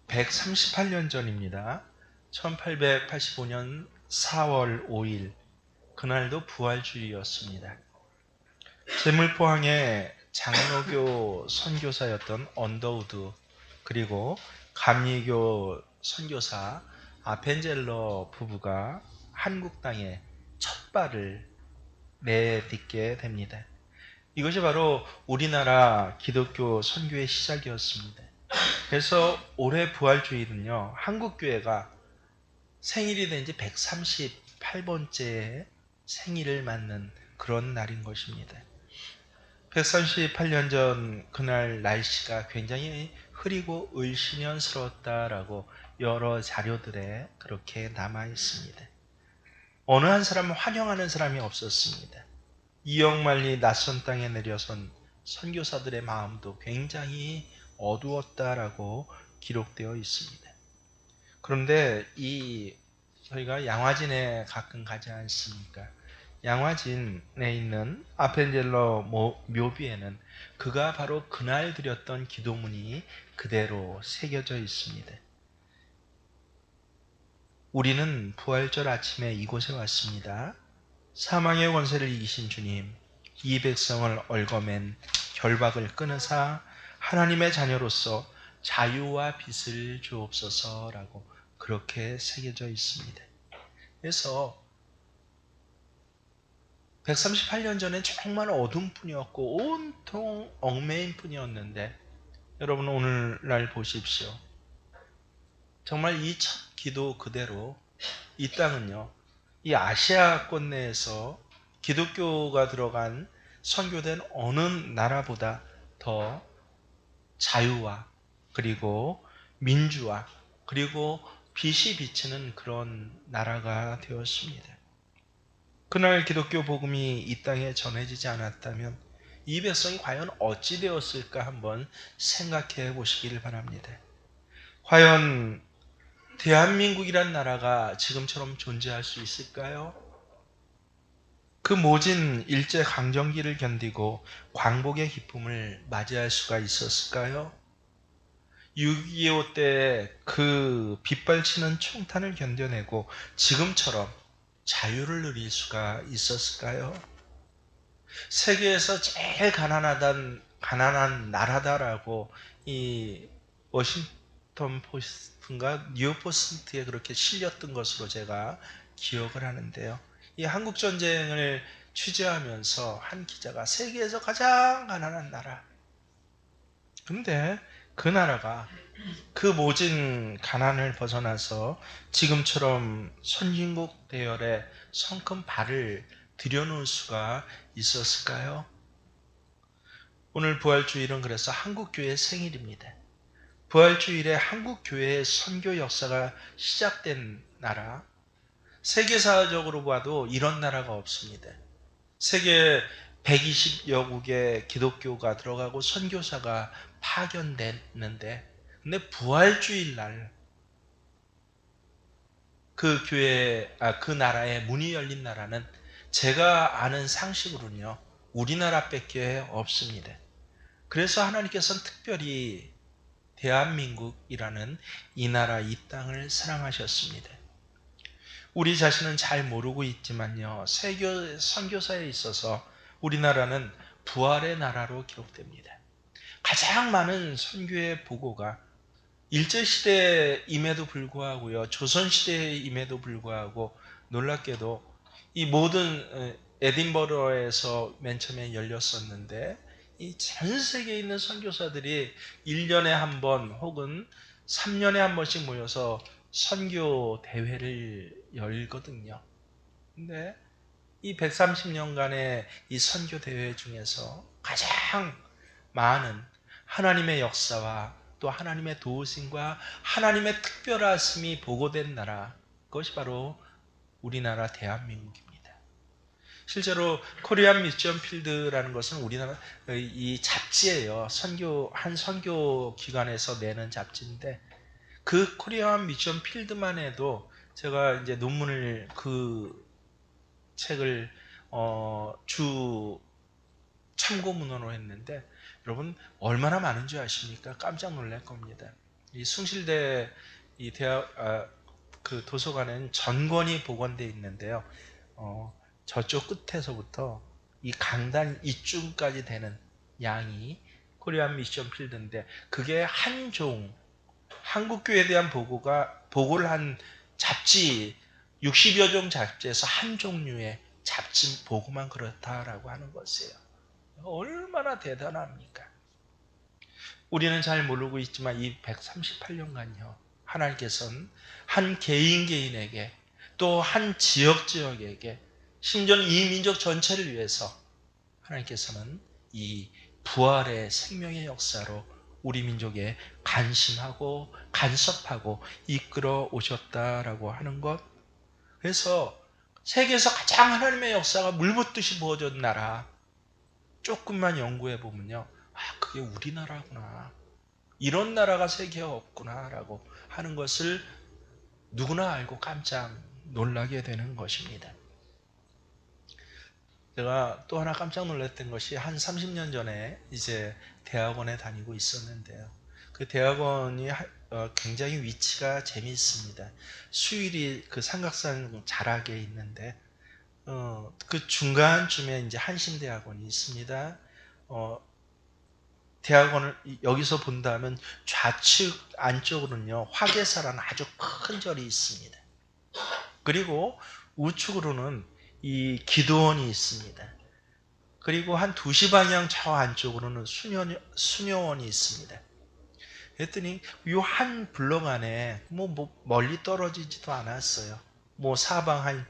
138년 전입니다. 1885년 4월 5일, 그날도 부활주일이었습니다. 제물포항의 장로교 선교사였던 언더우드, 그리고 감리교 선교사 아펜젤러 부부가 한국 땅에 첫 발을 내딛게 됩니다. 이것이 바로 우리나라 기독교 선교의 시작이었습니다. 그래서 올해 부활주일은요, 한국교회가 생일이 된 지 138번째 생일을 맞는 그런 날인 것입니다. 138년 전 그날 날씨가 굉장히 흐리고 을씨년스러웠다라고 여러 자료들에 그렇게 남아 있습니다. 어느 한 사람은 환영하는 사람이 없었습니다. 이역만리 낯선 땅에 내려선 선교사들의 마음도 굉장히 어두웠다라고 기록되어 있습니다. 그런데 저희가 양화진에 가끔 가지 않습니까? 양화진에 있는 아펜젤러 묘비에는 그가 바로 그날 드렸던 기도문이 그대로 새겨져 있습니다. 우리는 부활절 아침에 이곳에 왔습니다. 사망의 권세를 이기신 주님, 이 백성을 얽어맨 결박을 끊으사 하나님의 자녀로서 자유와 빛을 주옵소서라고 그렇게 새겨져 있습니다. 그래서 138년 전에 정말 어둠 뿐이었고 온통 얽매인 뿐이었는데, 여러분 오늘날 보십시오. 정말 이 첫 기도 그대로 이 땅은요, 이 아시아권 내에서 기독교가 들어간 선교된 어느 나라보다 더 자유와 그리고 민주화 그리고 빛이 비치는 그런 나라가 되었습니다. 그날 기독교 복음이 이 땅에 전해지지 않았다면 이 백성이 과연 어찌 되었을까 한번 생각해 보시길 바랍니다. 과연 대한민국이란 나라가 지금처럼 존재할 수 있을까요? 그 모진 일제강점기를 견디고 광복의 기쁨을 맞이할 수가 있었을까요? 6.25 때 그 빗발치는 총탄을 견뎌내고 지금처럼 자유를 누릴 수가 있었을까요? 세계에서 제일 가난한 나라다라고 이 워싱턴 포스트인가 뉴욕 포스트에 그렇게 실렸던 것으로 제가 기억을 하는데요. 이 한국 전쟁을 취재하면서 한 기자가 세계에서 가장 가난한 나라. 근데 그 나라가 그 모진 가난을 벗어나서 지금처럼 선진국 대열에 성큼 발을 들여놓을 수가 있었을까요? 오늘 부활주일은 그래서 한국교회의 생일입니다. 부활주일에 한국교회의 선교 역사가 시작된 나라, 세계사적으로 봐도 이런 나라가 없습니다. 세계 120여국의 기독교가 들어가고 선교사가 파견됐는데, 근데 부활주일 날 그 나라의 문이 열린 나라는 제가 아는 상식으로는요, 우리나라밖에 없습니다. 그래서 하나님께서는 특별히 대한민국이라는 이 나라 이 땅을 사랑하셨습니다. 우리 자신은 잘 모르고 있지만요, 세계 선교사에 있어서 우리나라는 부활의 나라로 기록됩니다. 가장 많은 선교의 보고가 일제시대임에도 불구하고요, 조선시대임에도 불구하고 놀랍게도 이 모든 에딘버러에서 맨 처음에 열렸었는데, 이 전 세계에 있는 선교사들이 1년에 한 번 혹은 3년에 한 번씩 모여서 선교 대회를 열거든요. 근데 이 130년간의 이 선교 대회 중에서 가장 많은 하나님의 역사와 또 하나님의 도우심과 하나님의 특별하심이 보고된 나라, 그것이 바로 우리나라 대한민국입니다. 실제로 코리안 미션 필드라는 것은 우리나라 이 잡지예요. 한 선교 기관에서 내는 잡지인데, 그 코리안 미션 필드만 해도 제가 이제 논문을 그 책을 주 참고 문헌으로 했는데, 여러분 얼마나 많은 줄 아십니까? 깜짝 놀랄 겁니다. 이 숭실대 이 대학 그 도서관에는 전권이 복원되어 있는데요. 저쪽 끝에서부터 이 강단 이쯤까지 되는 양이 코리안 미션 필드인데, 그게 한 종, 한국교회에 대한 보고를 한 잡지 60여 종 잡지에서 한 종류의 잡지 보고만 그렇다라고 하는 것이에요. 얼마나 대단합니까? 우리는 잘 모르고 있지만 이 138년간요, 하나님께서는 한 개인에게, 또 한 지역에게, 심지어는 이 민족 전체를 위해서 하나님께서는 이 부활의 생명의 역사로 우리 민족에 간심하고 간섭하고 이끌어 오셨다라고 하는 것. 그래서 세계에서 가장 하나님의 역사가 물붓듯이 부어진 나라, 조금만 연구해 보면요, 그게 우리나라구나, 이런 나라가 세계에 없구나 라고 하는 것을 누구나 알고 깜짝 놀라게 되는 것입니다. 제가 또 하나 깜짝 놀랐던 것이, 한 30년 전에 이제 대학원에 다니고 있었는데요. 그 대학원이 굉장히 위치가 재미있습니다. 수일이 그 삼각산 자락에 있는데, 그 중간쯤에 이제 한신대학원이 있습니다. 대학원을 여기서 본다면 좌측 안쪽으로는요, 화계사라는 아주 큰 절이 있습니다. 그리고 우측으로는 이 기도원이 있습니다. 그리고 한 2시 방향 저 안쪽으로는 수녀원이 있습니다. 그랬더니 이 한 블록 안에 뭐 멀리 떨어지지도 않았어요. 뭐 사방 한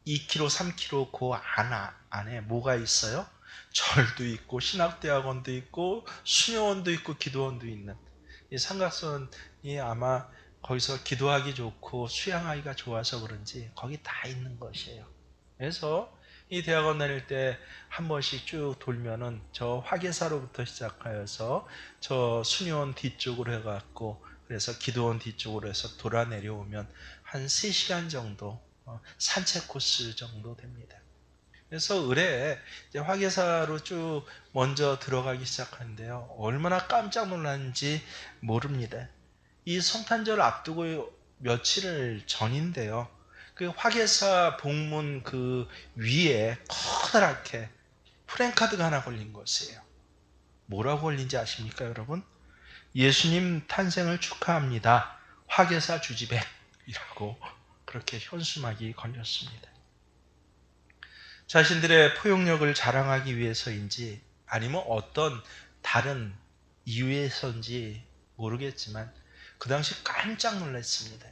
2km, 3km 그 안에 뭐가 있어요? 절도 있고 신학대학원도 있고 수녀원도 있고 기도원도 있는, 이 삼각선이 아마 거기서 기도하기 좋고 수양하기가 좋아서 그런지 거기 다 있는 것이에요. 그래서 이 대학원 다닐 때 한 번씩 쭉 돌면은 저 화계사로부터 시작하여서 저 수녀원 뒤쪽으로 해갖고, 그래서 기도원 뒤쪽으로 해서 돌아 내려오면 한 3시간 정도 산책 코스 정도 됩니다. 그래서 을에 이제 화계사로 쭉 먼저 들어가기 시작하는데요, 얼마나 깜짝 놀랐는지 모릅니다. 이 성탄절 앞두고 며칠 전인데요, 그 화계사 복문 그 위에 커다랗게 프랜카드가 하나 걸린 것이에요. 뭐라고 걸린지 아십니까, 여러분? 예수님 탄생을 축하합니다, 화계사 주지백이라고 그렇게 현수막이 걸렸습니다. 자신들의 포용력을 자랑하기 위해서인지 아니면 어떤 다른 이유에서인지 모르겠지만 그 당시 깜짝 놀랐습니다.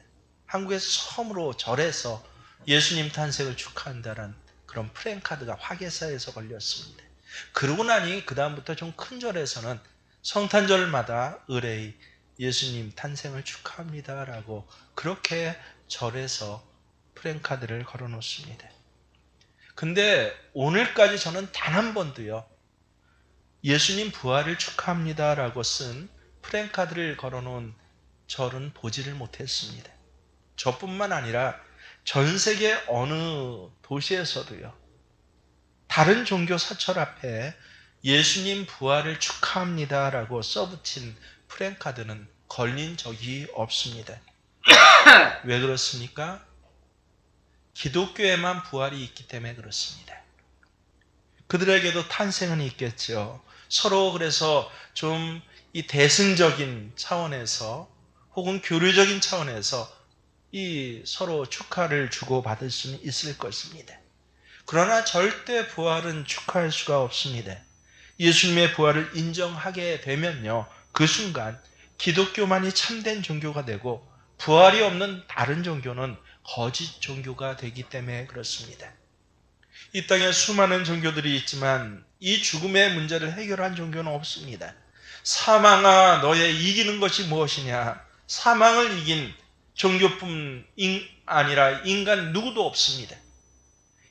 한국에서 처음으로 절에서 예수님 탄생을 축하한다는 그런 프랜카드가 화계사에서 걸렸습니다. 그러고 나니 그 다음부터 좀 큰 절에서는 성탄절마다 의뢰의 예수님 탄생을 축하합니다라고 그렇게 절에서 프랜카드를 걸어 놓습니다. 근데 오늘까지 저는 단 한 번도요, 예수님 부활을 축하합니다라고 쓴 프랜카드를 걸어놓은 절은 보지를 못했습니다. 저뿐만 아니라 전 세계 어느 도시에서도요, 다른 종교 사찰 앞에 예수님 부활을 축하합니다라고 써붙인 프랜카드는 걸린 적이 없습니다. 왜 그렇습니까? 기독교에만 부활이 있기 때문에 그렇습니다. 그들에게도 탄생은 있겠죠. 서로 그래서 좀 이 대승적인 차원에서 혹은 교류적인 차원에서 이 서로 축하를 주고받을 수는 있을 것입니다. 그러나 절대 부활은 축하할 수가 없습니다. 예수님의 부활을 인정하게 되면요, 그 순간 기독교만이 참된 종교가 되고 부활이 없는 다른 종교는 거짓 종교가 되기 때문에 그렇습니다. 이 땅에 수많은 종교들이 있지만 이 죽음의 문제를 해결한 종교는 없습니다. 사망아 너의 이기는 것이 무엇이냐? 사망을 이긴 종교뿐 아니라 인간 누구도 없습니다.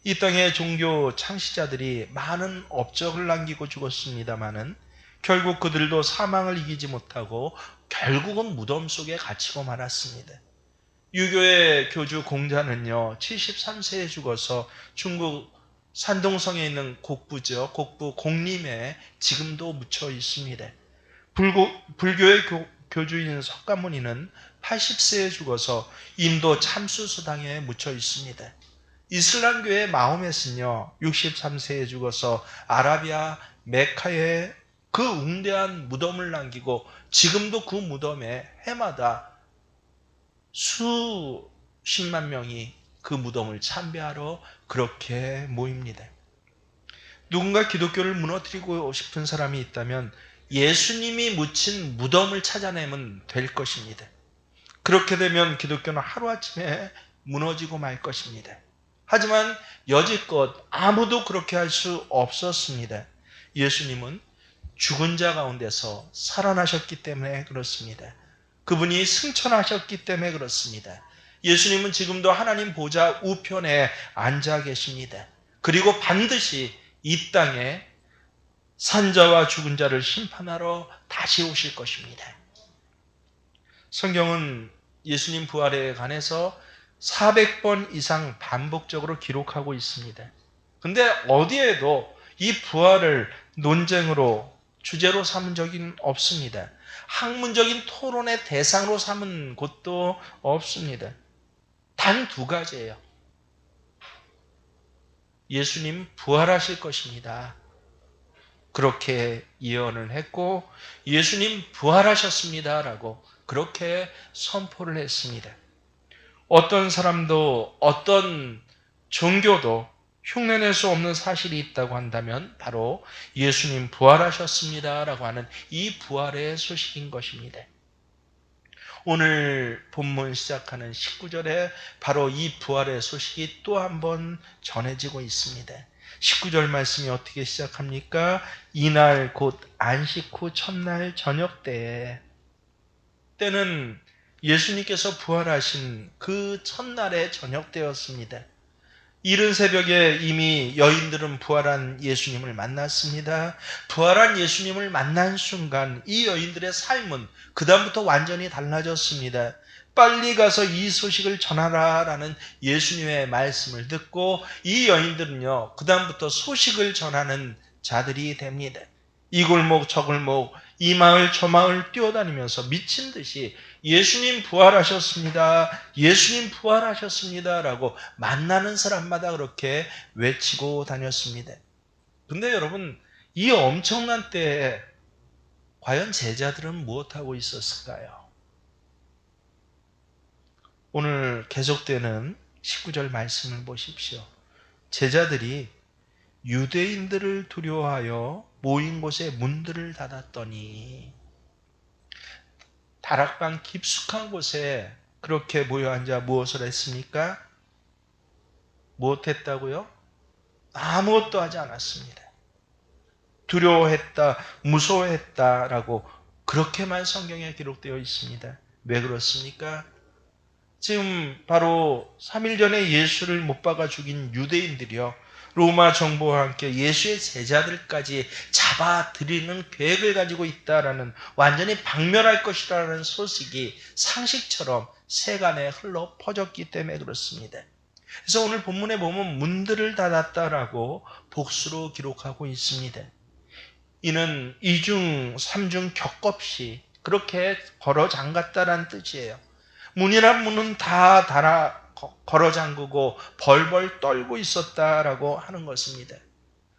이 땅의 종교 창시자들이 많은 업적을 남기고 죽었습니다마는 결국 그들도 사망을 이기지 못하고 결국은 무덤 속에 갇히고 말았습니다. 유교의 교주 공자는요, 73세에 죽어서 중국 산동성에 있는 곡부 공림에 지금도 묻혀 있습니다. 불교의 교주인 석가모니는 80세에 죽어서 인도 참수수당에 묻혀 있습니다. 이슬람교의 마호멧은요 63세에 죽어서 아라비아 메카에 그 웅대한 무덤을 남기고 지금도 그 무덤에 해마다 수십만 명이 그 무덤을 참배하러 그렇게 모입니다. 누군가 기독교를 무너뜨리고 싶은 사람이 있다면 예수님이 묻힌 무덤을 찾아내면 될 것입니다. 그렇게 되면 기독교는 하루아침에 무너지고 말 것입니다. 하지만 여지껏 아무도 그렇게 할 수 없었습니다. 예수님은 죽은 자 가운데서 살아나셨기 때문에 그렇습니다. 그분이 승천하셨기 때문에 그렇습니다. 예수님은 지금도 하나님 보좌 우편에 앉아 계십니다. 그리고 반드시 이 땅에 산자와 죽은 자를 심판하러 다시 오실 것입니다. 성경은 예수님 부활에 관해서 400번 이상 반복적으로 기록하고 있습니다. 근데 어디에도 이 부활을 논쟁으로 주제로 삼은 적은 없습니다. 학문적인 토론의 대상으로 삼은 곳도 없습니다. 단 두 가지예요. 예수님 부활하실 것입니다. 그렇게 예언을 했고 예수님 부활하셨습니다. 라고 그렇게 선포를 했습니다. 어떤 사람도 어떤 종교도 흉내낼 수 없는 사실이 있다고 한다면 바로 예수님 부활하셨습니다. 라고 하는 이 부활의 소식인 것입니다. 오늘 본문 시작하는 19절에 바로 이 부활의 소식이 또 한 번 전해지고 있습니다. 19절 말씀이 어떻게 시작합니까? 이날 곧 안식 후 첫날 저녁 때에, 때는 예수님께서 부활하신 그 첫날의 저녁 때였습니다. 이른 새벽에 이미 여인들은 부활한 예수님을 만났습니다. 부활한 예수님을 만난 순간 이 여인들의 삶은 그다음부터 완전히 달라졌습니다. 빨리 가서 이 소식을 전하라라는 예수님의 말씀을 듣고 이 여인들은요 그다음부터 소식을 전하는 자들이 됩니다. 이 골목 저 골목 이 마을 저 마을 뛰어다니면서 미친 듯이 예수님 부활하셨습니다. 예수님 부활하셨습니다. 라고 만나는 사람마다 그렇게 외치고 다녔습니다. 근데 여러분 이 엄청난 때에 과연 제자들은 무엇하고 있었을까요? 오늘 계속되는 19절 말씀을 보십시오. 제자들이 유대인들을 두려워하여 모인 곳에 문들을 닫았더니, 다락방 깊숙한 곳에 그렇게 모여 앉아 무엇을 했습니까? 무엇 했다고요? 아무것도 하지 않았습니다. 두려워했다, 무서워했다라고 그렇게만 성경에 기록되어 있습니다. 왜 그렇습니까? 지금 바로 3일 전에 예수를 못 박아 죽인 유대인들이요, 로마 정부와 함께 예수의 제자들까지 잡아들이는 계획을 가지고 있다라는, 완전히 박멸할 것이라는 소식이 상식처럼 세간에 흘러 퍼졌기 때문에 그렇습니다. 그래서 오늘 본문에 보면 문들을 닫았다라고 복수로 기록하고 있습니다. 이는 이중 삼중 격없이 그렇게 걸어 잠갔다라는 뜻이에요. 문이란 문은 다 걸어 잠그고 벌벌 떨고 있었다라고 하는 것입니다.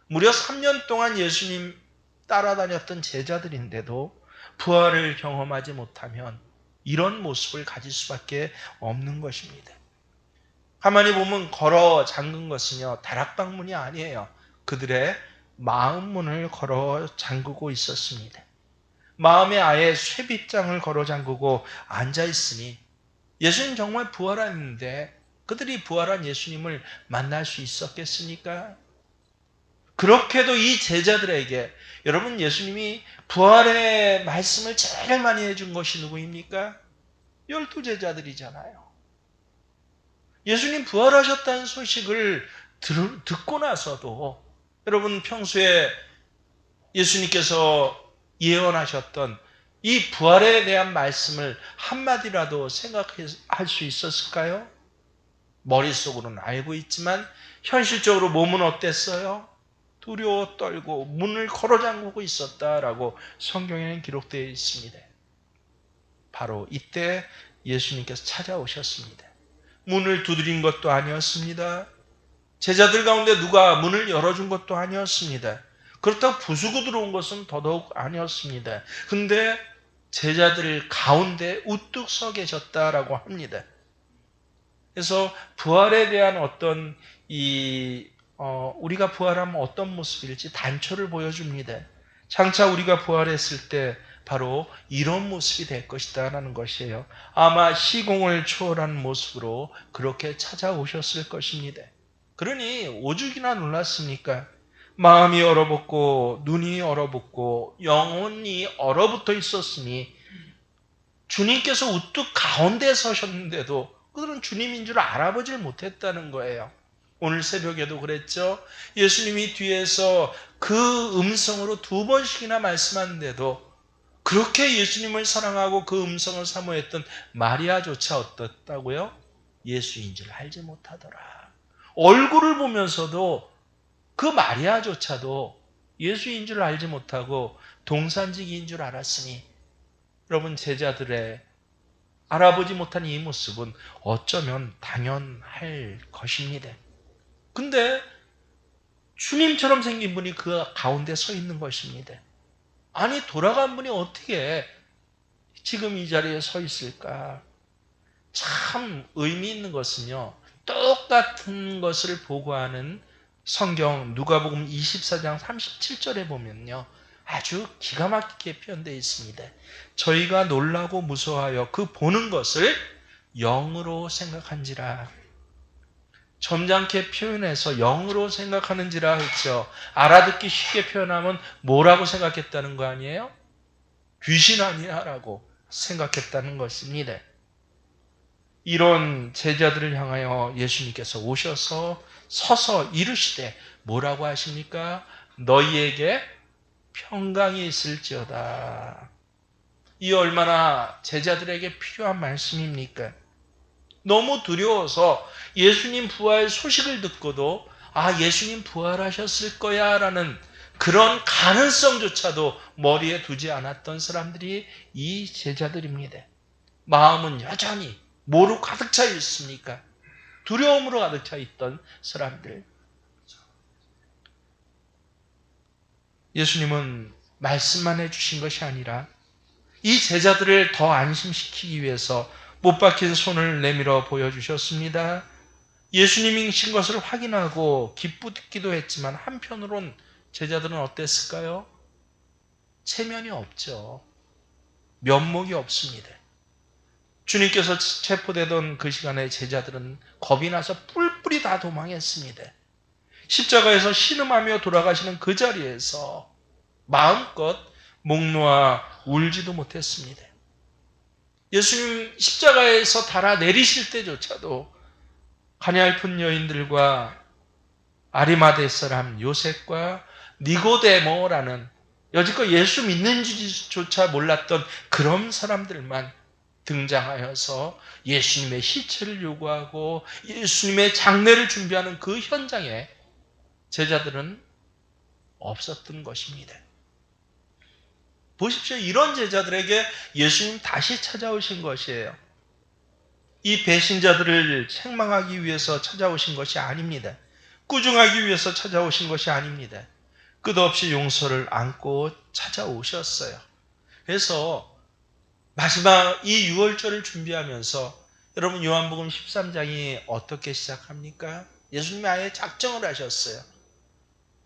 무려 3년 동안 예수님 따라다녔던 제자들인데도 부활을 경험하지 못하면 이런 모습을 가질 수밖에 없는 것입니다. 가만히 보면 걸어 잠근 것은요 다락방 문이 아니에요. 그들의 마음 문을 걸어 잠그고 있었습니다. 마음에 아예 쇠빗장을 걸어 잠그고 앉아 있으니 예수님 정말 부활했는데 그들이 부활한 예수님을 만날 수 있었겠습니까? 그렇게도 이 제자들에게, 여러분 예수님이 부활의 말씀을 제일 많이 해준 것이 누구입니까? 12제자들이잖아요. 예수님 부활하셨다는 소식을 듣고 나서도 여러분 평소에 예수님께서 예언하셨던 이 부활에 대한 말씀을 한마디라도 생각할 수 있었을까요? 머릿속으로는 알고 있지만 현실적으로 몸은 어땠어요? 두려워 떨고 문을 걸어 잠그고 있었다라고 성경에는 기록되어 있습니다. 바로 이때 예수님께서 찾아오셨습니다. 문을 두드린 것도 아니었습니다. 제자들 가운데 누가 문을 열어준 것도 아니었습니다. 그렇다고 부수고 들어온 것은 더더욱 아니었습니다. 근데 제자들 가운데 우뚝 서 계셨다라고 합니다. 그래서 부활에 대한 어떤 우리가 부활하면 어떤 모습일지 단초를 보여줍니다. 장차 우리가 부활했을 때 바로 이런 모습이 될 것이다 라는 것이에요. 아마 시공을 초월한 모습으로 그렇게 찾아오셨을 것입니다. 그러니 오죽이나 놀랐습니까? 마음이 얼어붙고 눈이 얼어붙고 영혼이 얼어붙어 있었으니 주님께서 우뚝 가운데 서셨는데도 그들은 주님인 줄 알아보질 못했다는 거예요. 오늘 새벽에도 그랬죠. 예수님이 뒤에서 그 음성으로 2번씩이나 말씀하는데도 그렇게 예수님을 사랑하고 그 음성을 사모했던 마리아조차 어떻다고요? 예수인 줄 알지 못하더라. 얼굴을 보면서도 그 마리아조차도 예수인 줄 알지 못하고 동산지기인 줄 알았으니 여러분 제자들의 알아보지 못한 이 모습은 어쩌면 당연할 것입니다. 근데 주님처럼 생긴 분이 그 가운데 서 있는 것입니다. 아니 돌아간 분이 어떻게 지금 이 자리에 서 있을까? 참 의미 있는 것은요. 똑같은 것을 보고하는 성경 누가복음 24장 37절에 보면요. 아주 기가 막히게 표현되어 있습니다. 저희가 놀라고 무서워하여 그 보는 것을 영으로 생각한지라. 점잖게 표현해서 영으로 생각하는지라 했죠. 알아듣기 쉽게 표현하면 뭐라고 생각했다는 거 아니에요? 귀신 아니야 라고 생각했다는 것입니다. 이런 제자들을 향하여 예수님께서 오셔서 서서 이르시되 뭐라고 하십니까? 너희에게 평강이 있을지어다. 이 얼마나 제자들에게 필요한 말씀입니까? 너무 두려워서 예수님 부활 소식을 듣고도 예수님 부활하셨을 거야 라는 그런 가능성조차도 머리에 두지 않았던 사람들이 이 제자들입니다. 마음은 여전히 뭐로 가득 차 있습니까? 두려움으로 가득 차 있던 사람들. 예수님은 말씀만 해주신 것이 아니라 이 제자들을 더 안심시키기 위해서 못 박힌 손을 내밀어 보여주셨습니다. 예수님이신 것을 확인하고 기쁘기도 했지만 한편으론 제자들은 어땠을까요? 체면이 없죠. 면목이 없습니다. 주님께서 체포되던 그 시간에 제자들은 겁이 나서 뿔뿔이 다 도망했습니다. 십자가에서 신음하며 돌아가시는 그 자리에서 마음껏 목 놓아 울지도 못했습니다. 예수님 십자가에서 달아 내리실 때조차도 가냘픈 여인들과 아리마대 사람 요셉과 니고데모라는 여지껏 예수 믿는지조차 몰랐던 그런 사람들만 등장하여서 예수님의 시체를 요구하고 예수님의 장례를 준비하는 그 현장에 제자들은 없었던 것입니다. 보십시오. 이런 제자들에게 예수님 다시 찾아오신 것이에요. 이 배신자들을 책망하기 위해서 찾아오신 것이 아닙니다. 꾸중하기 위해서 찾아오신 것이 아닙니다. 끝없이 용서를 안고 찾아오셨어요. 그래서 마지막 이 6월절을 준비하면서 여러분 요한복음 13장이 어떻게 시작합니까? 예수님이 아예 작정을 하셨어요.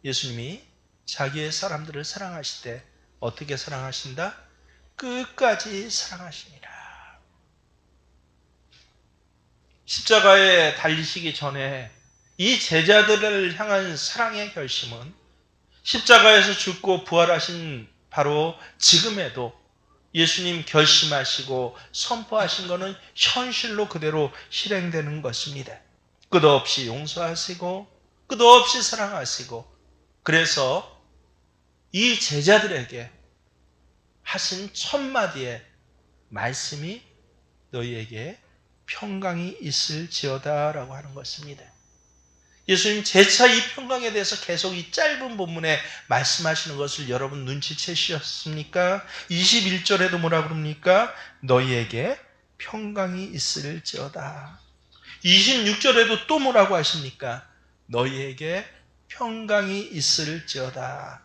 예수님이 자기의 사람들을 사랑하실 때 어떻게 사랑하신다? 끝까지 사랑하십니다. 십자가에 달리시기 전에 이 제자들을 향한 사랑의 결심은 십자가에서 죽고 부활하신 바로 지금에도 예수님 결심하시고 선포하신 것은 현실로 그대로 실행되는 것입니다. 끝없이 용서하시고 끝없이 사랑하시고 그래서 이 제자들에게 하신 첫 마디의 말씀이 너희에게 평강이 있을지어다 라고 하는 것입니다. 예수님 재차 이 평강에 대해서 계속 이 짧은 본문에 말씀하시는 것을 여러분 눈치채셨습니까? 21절에도 뭐라 그럽니까? 너희에게 평강이 있을지어다. 26절에도 또 뭐라고 하십니까? 너희에게 평강이 있을지어다.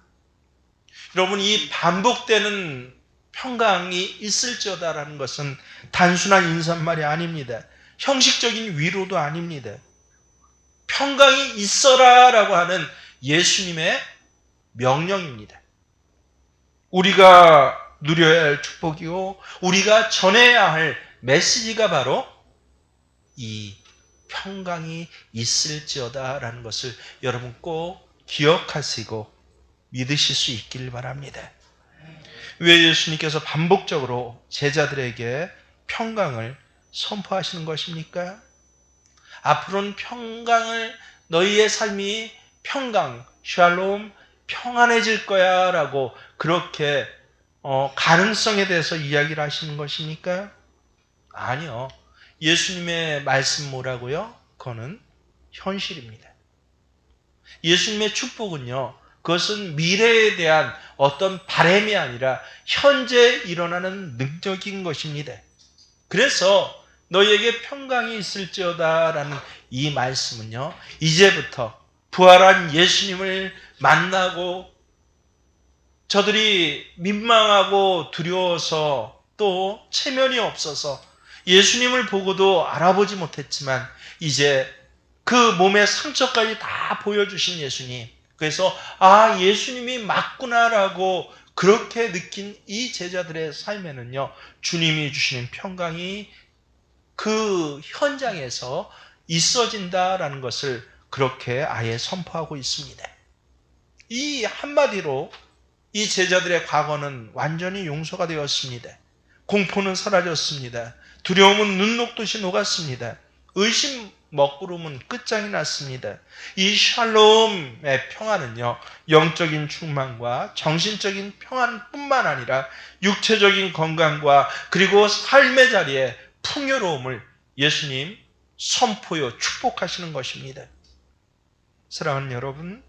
여러분, 이 반복되는 평강이 있을지어다라는 것은 단순한 인사말이 아닙니다. 형식적인 위로도 아닙니다. 평강이 있어라라고 하는 예수님의 명령입니다. 우리가 누려야 할 축복이고 우리가 전해야 할 메시지가 바로 이 평강이 있을지어다라는 것을 여러분 꼭 기억하시고 믿으실 수 있길 바랍니다. 왜 예수님께서 반복적으로 제자들에게 평강을 선포하시는 것입니까? 앞으로는 평강을, 너희의 삶이 평강, 샬롬, 평안해질 거야 라고 그렇게 가능성에 대해서 이야기를 하시는 것입니까? 아니요. 예수님의 말씀 뭐라고요? 그거는 현실입니다. 예수님의 축복은요, 그것은 미래에 대한 어떤 바람이 아니라 현재 일어나는 능력인 것입니다. 그래서 너희에게 평강이 있을지어다 라는 이 말씀은요, 이제부터 부활한 예수님을 만나고 저들이 민망하고 두려워서 또 체면이 없어서 예수님을 보고도 알아보지 못했지만 이제 그 몸의 상처까지 다 보여주신 예수님, 그래서 아, 예수님이 맞구나라고 그렇게 느낀 이 제자들의 삶에는요, 주님이 주시는 평강이 그 현장에서 있어진다라는 것을 그렇게 아예 선포하고 있습니다. 이 한마디로 이 제자들의 과거는 완전히 용서가 되었습니다. 공포는 사라졌습니다. 두려움은 눈 녹듯이 녹았습니다. 의심 먹구름은 끝장이 났습니다. 이 샬롬의 평안은요, 영적인 충만과 정신적인 평안뿐만 아니라 육체적인 건강과 그리고 삶의 자리에 풍요로움을 예수님 선포요 축복하시는 것입니다. 사랑하는 여러분,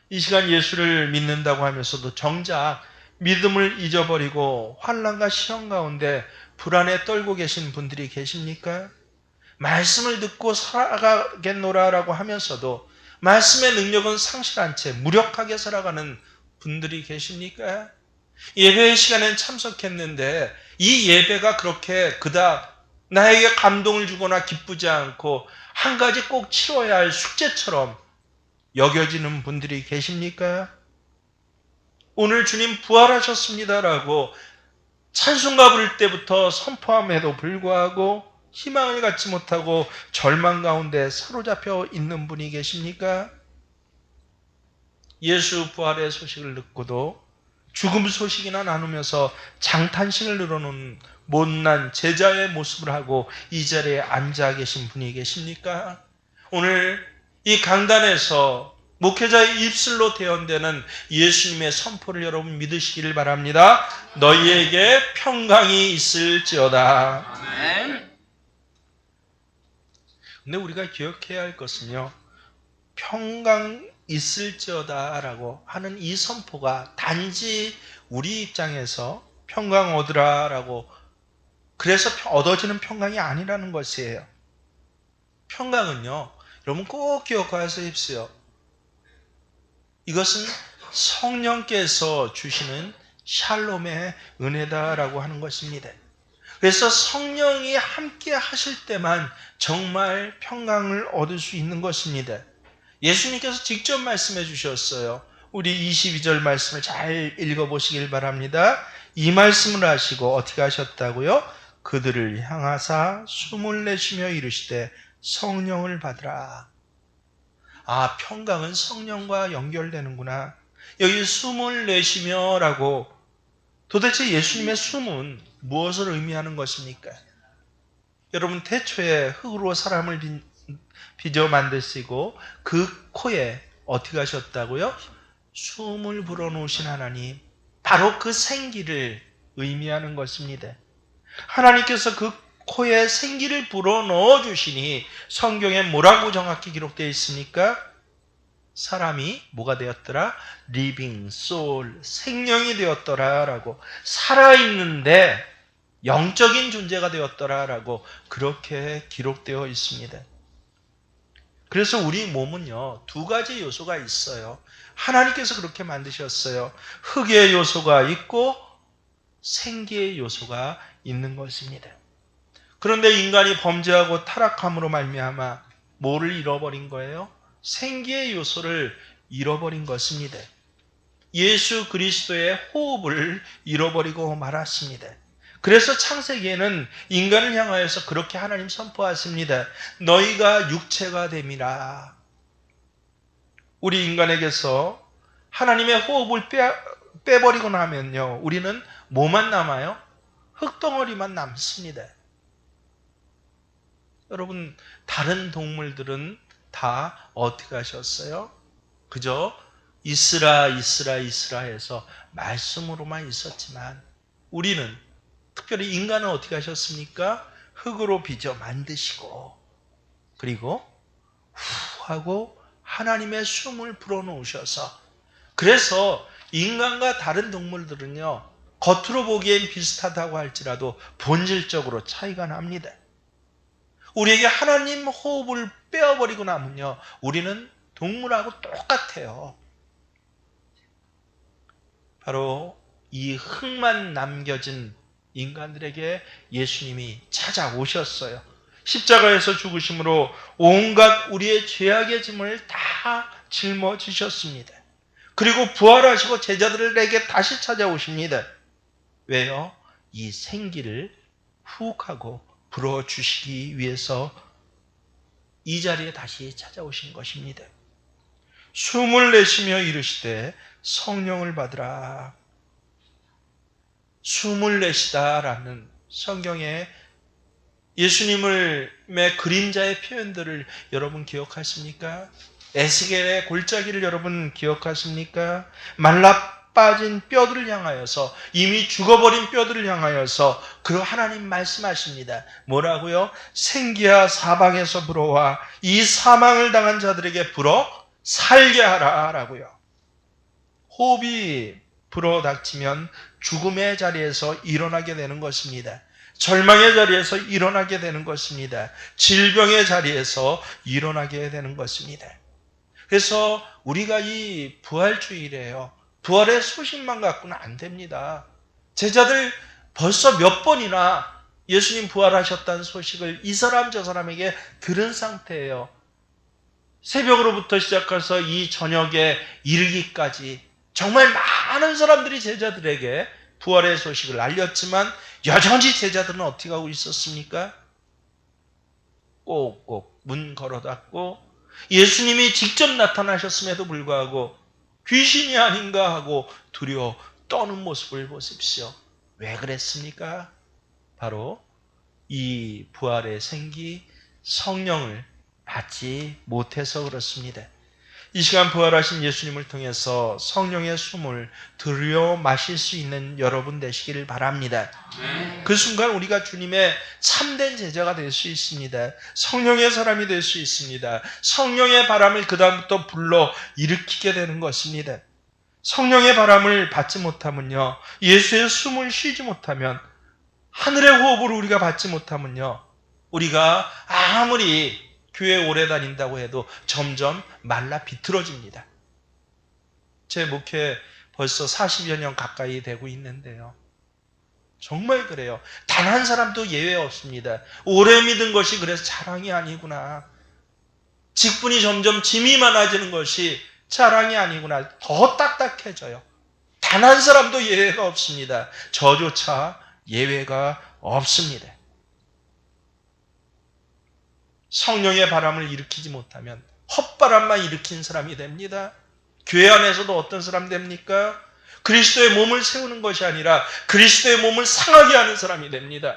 이 시간 예수를 믿는다고 하면서도 정작 믿음을 잊어버리고 환난과 시험 가운데 불안에 떨고 계신 분들이 계십니까? 말씀을 듣고 살아가겠노라라고 하면서도 말씀의 능력은 상실한 채 무력하게 살아가는 분들이 계십니까? 예배 시간엔 참석했는데 이 예배가 그렇게 그닥 나에게 감동을 주거나 기쁘지 않고 한 가지 꼭 치러야 할 숙제처럼 여겨지는 분들이 계십니까? 오늘 주님 부활하셨습니다라고 찬송가 부를 때부터 선포함에도 불구하고 희망을 갖지 못하고 절망 가운데 사로잡혀 있는 분이 계십니까? 예수 부활의 소식을 듣고도 죽음 소식이나 나누면서 장탄식을 늘어놓은 못난 제자의 모습을 하고 이 자리에 앉아 계신 분이 계십니까? 오늘 이 강단에서 목회자의 입술로 대언되는 예수님의 선포를 여러분 믿으시기를 바랍니다. 너희에게 평강이 있을지어다. 아멘. 근데 우리가 기억해야 할 것은요, 평강 있을지어다 라고 하는 이 선포가 단지 우리 입장에서 평강 얻으라 라고 그래서 얻어지는 평강이 아니라는 것이에요. 평강은요, 여러분 꼭 기억하십시오. 이것은 성령께서 주시는 샬롬의 은혜다라고 하는 것입니다. 그래서 성령이 함께 하실 때만 정말 평강을 얻을 수 있는 것입니다. 예수님께서 직접 말씀해 주셨어요. 우리 22절 말씀을 잘 읽어보시길 바랍니다. 이 말씀을 하시고 어떻게 하셨다고요? 그들을 향하사 숨을 내쉬며 이르시되 성령을 받으라. 아, 평강은 성령과 연결되는구나. 여기 숨을 내쉬며 라고 도대체 예수님의 숨은 무엇을 의미하는 것입니까? 여러분, 태초에 흙으로 사람을 빚어 만드시고 그 코에 어떻게 하셨다고요? 숨을 불어넣으신 하나님, 바로 그 생기를 의미하는 것입니다. 하나님께서 그 코에 생기를 불어넣어 주시니 성경에 뭐라고 정확히 기록되어 있습니까? 사람이 뭐가 되었더라? living soul, 생명이 되었더라 라고, 살아있는데 영적인 존재가 되었더라 라고 그렇게 기록되어 있습니다. 그래서 우리 몸은요, 두 가지 요소가 있어요. 하나님께서 그렇게 만드셨어요. 흙의 요소가 있고 생기의 요소가 있는 것입니다. 그런데 인간이 범죄하고 타락함으로 말미암아 뭐를 잃어버린 거예요? 생기의 요소를 잃어버린 것입니다. 예수 그리스도의 호흡을 잃어버리고 말았습니다. 그래서 창세기에는 인간을 향하여서 그렇게 하나님 선포하십니다. 너희가 육체가 됨이라. 우리 인간에게서 하나님의 호흡을 빼버리고 나면요, 우리는 뭐만 남아요? 흙덩어리만 남습니다. 여러분, 다른 동물들은 다 어떻게 하셨어요? 그저 있으라 있으라 있으라 해서 말씀으로만 있었지만, 우리는, 특별히 인간은 어떻게 하셨습니까? 흙으로 빚어 만드시고, 그리고 후 하고 하나님의 숨을 불어넣으셔서, 그래서 인간과 다른 동물들은요, 겉으로 보기엔 비슷하다고 할지라도 본질적으로 차이가 납니다. 우리에게 하나님 호흡을 빼어버리고 나면요, 우리는 동물하고 똑같아요. 바로 이 흙만 남겨진 인간들에게 예수님이 찾아오셨어요. 십자가에서 죽으심으로 온갖 우리의 죄악의 짐을 다 짊어지셨습니다. 그리고 부활하시고 제자들에게 다시 찾아오십니다. 왜요? 이 생기를 훅 하고 불어주시기 위해서 이 자리에 다시 찾아오신 것입니다. 숨을 내쉬며 이르시되 성령을 받으라. 숨을 내쉬다라는 성경의 예수님의 그림자의 표현들을 여러분 기억하십니까? 에스겔의 골짜기를 여러분 기억하십니까? 말라 빠진 뼈들을 향하여서, 이미 죽어버린 뼈들을 향하여서 그 하나님 말씀하십니다. 뭐라고요? 생기야 사방에서 불어와 이 사망을 당한 자들에게 불어 살게 하라 라고요. 호흡이 불어닥치면 죽음의 자리에서 일어나게 되는 것입니다. 절망의 자리에서 일어나게 되는 것입니다. 질병의 자리에서 일어나게 되는 것입니다. 그래서 우리가 이 부활주일에요, 부활의 소식만 갖고는 안 됩니다. 제자들 벌써 몇 번이나 예수님 부활하셨다는 소식을 이 사람 저 사람에게 들은 상태예요. 새벽으로부터 시작해서 이 저녁에 이르기까지 정말 많은 사람들이 제자들에게 부활의 소식을 알렸지만, 여전히 제자들은 어떻게 하고 있었습니까? 꼭꼭 문 걸어 닫고, 예수님이 직접 나타나셨음에도 불구하고 귀신이 아닌가 하고 두려워 떠는 모습을 보십시오. 왜 그랬습니까? 바로 이 부활의 생기 성령을 받지 못해서 그렇습니다. 이 시간 부활하신 예수님을 통해서 성령의 숨을 들여 마실 수 있는 여러분 되시기를 바랍니다. 그 순간 우리가 주님의 참된 제자가 될 수 있습니다. 성령의 사람이 될 수 있습니다. 성령의 바람을 그 다음부터 불러 일으키게 되는 것입니다. 성령의 바람을 받지 못하면요, 예수의 숨을 쉬지 못하면, 하늘의 호흡을 우리가 받지 못하면요, 우리가 아무리 교회 오래 다닌다고 해도 점점 말라 비틀어집니다. 제 목회 벌써 40여 년 가까이 되고 있는데요, 정말 그래요. 단 한 사람도 예외 없습니다. 오래 믿은 것이 그래서 자랑이 아니구나, 직분이 점점 짐이 많아지는 것이 자랑이 아니구나, 더 딱딱해져요. 단 한 사람도 예외가 없습니다. 저조차 예외가 없습니다. 성령의 바람을 일으키지 못하면 헛바람만 일으킨 사람이 됩니다. 교회 안에서도 어떤 사람 됩니까? 그리스도의 몸을 세우는 것이 아니라 그리스도의 몸을 상하게 하는 사람이 됩니다.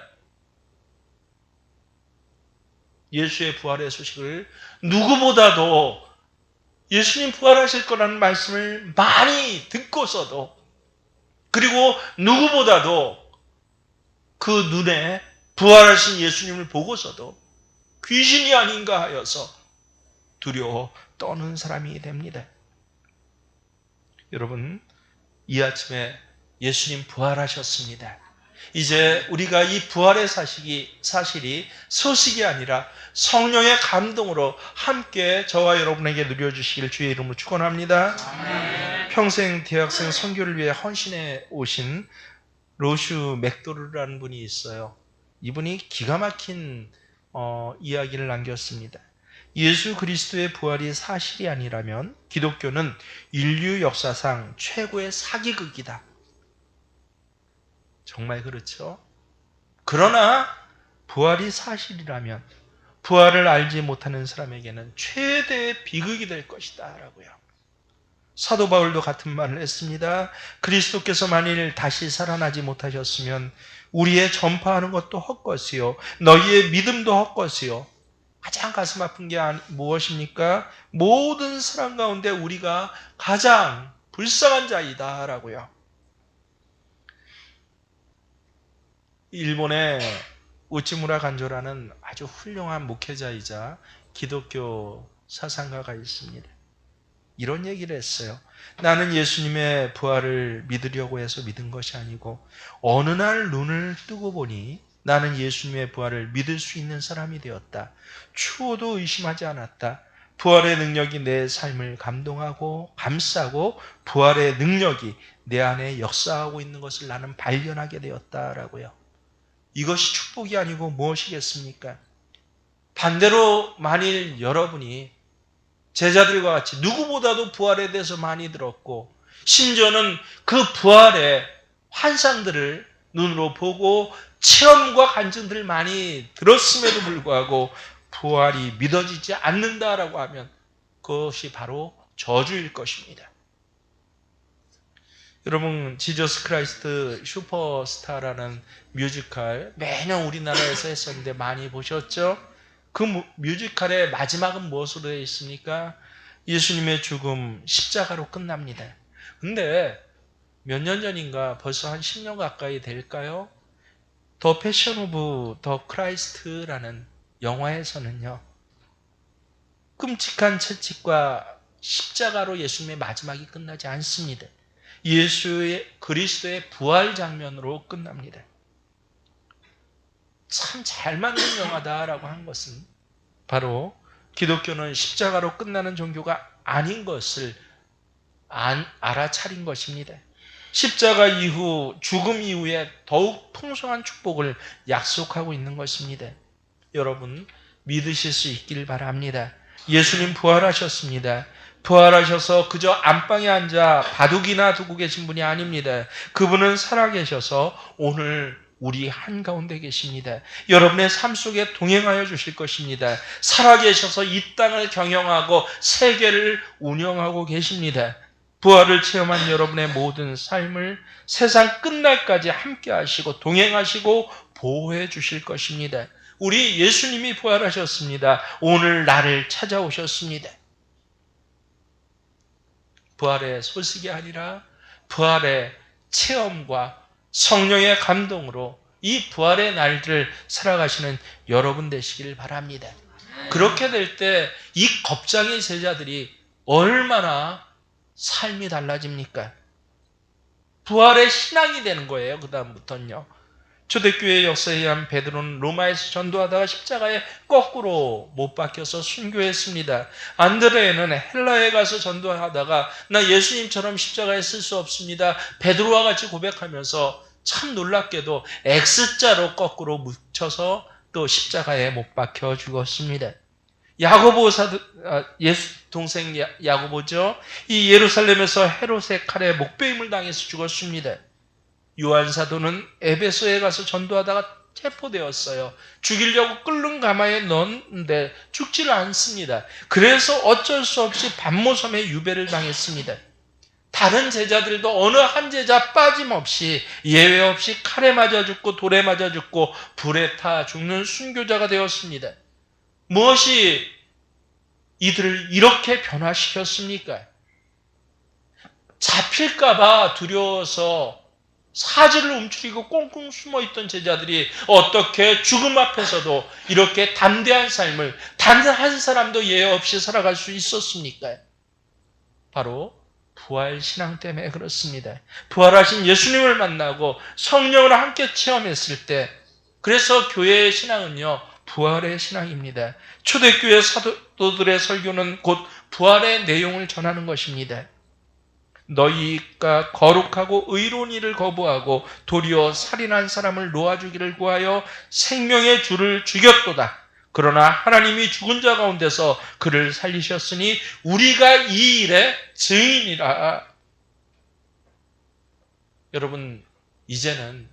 예수의 부활의 소식을 누구보다도, 예수님 부활하실 거라는 말씀을 많이 듣고서도, 그리고 누구보다도 그 눈에 부활하신 예수님을 보고서도 귀신이 아닌가 하여서 두려워 떠는 사람이 됩니다. 여러분, 이 아침에 예수님 부활하셨습니다. 이제 우리가 이 부활의 사실이 소식이 아니라 성령의 감동으로 함께 저와 여러분에게 누려주시길 주의 이름으로 축원합니다. 평생 대학생 선교를 위해 헌신해 오신 로슈 맥도르라는 분이 있어요. 이분이 기가 막힌 이야기를 남겼습니다. 예수 그리스도의 부활이 사실이 아니라면 기독교는 인류 역사상 최고의 사기극이다. 정말 그렇죠? 그러나 부활이 사실이라면 부활을 알지 못하는 사람에게는 최대의 비극이 될 것이다 라고요. 사도 바울도 같은 말을 했습니다. 그리스도께서 만일 다시 살아나지 못하셨으면 우리의 전파하는 것도 헛것이요 너희의 믿음도 헛것이요. 가장 가슴 아픈 게 무엇입니까? 모든 사람 가운데 우리가 가장 불쌍한 자이다 라고요. 일본의 우치무라 간조라는 아주 훌륭한 목회자이자 기독교 사상가가 있습니다. 이런 얘기를 했어요. 나는 예수님의 부활을 믿으려고 해서 믿은 것이 아니고 어느 날 눈을 뜨고 보니 나는 예수님의 부활을 믿을 수 있는 사람이 되었다. 추워도 의심하지 않았다. 부활의 능력이 내 삶을 감동하고 감싸고 부활의 능력이 내 안에 역사하고 있는 것을 나는 발견하게 되었다라고요. 이것이 축복이 아니고 무엇이겠습니까? 반대로 만일 여러분이 제자들과 같이 누구보다도 부활에 대해서 많이 들었고 심지어는 그 부활의 환상들을 눈으로 보고 체험과 간증들을 많이 들었음에도 불구하고 부활이 믿어지지 않는다라고 하면 그것이 바로 저주일 것입니다. 여러분, 지저스 크라이스트 슈퍼스타라는 뮤지컬 매년 우리나라에서 했었는데 많이 보셨죠? 그 뮤지컬의 마지막은 무엇으로 되어 있습니까? 예수님의 죽음 십자가로 끝납니다. 근데 몇 년 전인가 벌써 한 10년 가까이 될까요? 더 패션 오브 더 크라이스트라는 영화에서는요. 끔찍한 채찍과 십자가로 예수님의 마지막이 끝나지 않습니다. 그리스도의 부활 장면으로 끝납니다. 참 잘 만든 영화다라고 한 것은 바로 기독교는 십자가로 끝나는 종교가 아닌 것을 알아차린 것입니다. 십자가 이후, 죽음 이후에 더욱 풍성한 축복을 약속하고 있는 것입니다. 여러분, 믿으실 수 있길 바랍니다. 예수님 부활하셨습니다. 부활하셔서 그저 안방에 앉아 바둑이나 두고 계신 분이 아닙니다. 그분은 살아계셔서 오늘 우리 한가운데 계십니다. 여러분의 삶 속에 동행하여 주실 것입니다. 살아계셔서 이 땅을 경영하고 세계를 운영하고 계십니다. 부활을 체험한 여러분의 모든 삶을 세상 끝날까지 함께 하시고 동행하시고 보호해 주실 것입니다. 우리 예수님이 부활하셨습니다. 오늘 나를 찾아오셨습니다. 부활의 소식이 아니라 부활의 체험과 성령의 감동으로 이 부활의 날들을 살아가시는 여러분 되시길 바랍니다. 그렇게 될 때 이 겁쟁이 제자들이 얼마나 삶이 달라집니까? 부활의 신앙이 되는 거예요. 그 다음부터는요. 초대교회 역사에 의한 베드로는 로마에서 전도하다가 십자가에 거꾸로 못 박혀서 순교했습니다. 안드레는 헬라에 가서 전도하다가 나 예수님처럼 십자가에 쓸 수 없습니다. 베드로와 같이 고백하면서 참 놀랍게도 X자로 거꾸로 묻혀서 또 십자가에 못 박혀 죽었습니다. 야고보 동생 야고보죠. 이 예루살렘에서 헤롯의 칼에 목베임을 당해서 죽었습니다. 요한 사도는 에베소에 가서 전도하다가 체포되었어요. 죽이려고 끓는 가마에 넣었는데 죽지를 않습니다. 그래서 어쩔 수 없이 반모섬에 유배를 당했습니다. 다른 제자들도 어느 한 제자 빠짐없이 예외 없이 칼에 맞아 죽고 돌에 맞아 죽고 불에 타 죽는 순교자가 되었습니다. 무엇이 이들을 이렇게 변화시켰습니까? 잡힐까 봐 두려워서 사지를 움츠리고 꽁꽁 숨어있던 제자들이 어떻게 죽음 앞에서도 이렇게 담대한 삶을 단 한 사람도 예외 없이 살아갈 수 있었습니까? 바로 부활신앙 때문에 그렇습니다. 부활하신 예수님을 만나고 성령을 함께 체험했을 때, 그래서 교회의 신앙은요, 부활의 신앙입니다. 초대교회 사도들의 설교는 곧 부활의 내용을 전하는 것입니다. 너희가 거룩하고 의로운 일을 거부하고 도리어 살인한 사람을 놓아주기를 구하여 생명의 주를 죽였도다. 그러나 하나님이 죽은 자 가운데서 그를 살리셨으니 우리가 이 일의 증인이라. 여러분, 이제는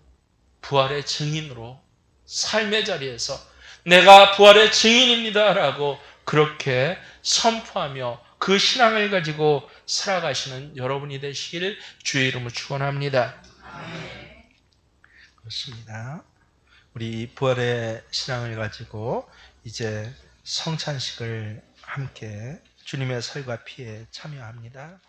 부활의 증인으로 삶의 자리에서 내가 부활의 증인입니다라고 그렇게 선포하며 그 신앙을 가지고 살아가시는 여러분이 되시길 주의 이름으로 축원합니다. 그렇습니다. 우리 부활의 신앙을 가지고 이제 성찬식을 함께 주님의 살과 피에 참여합니다.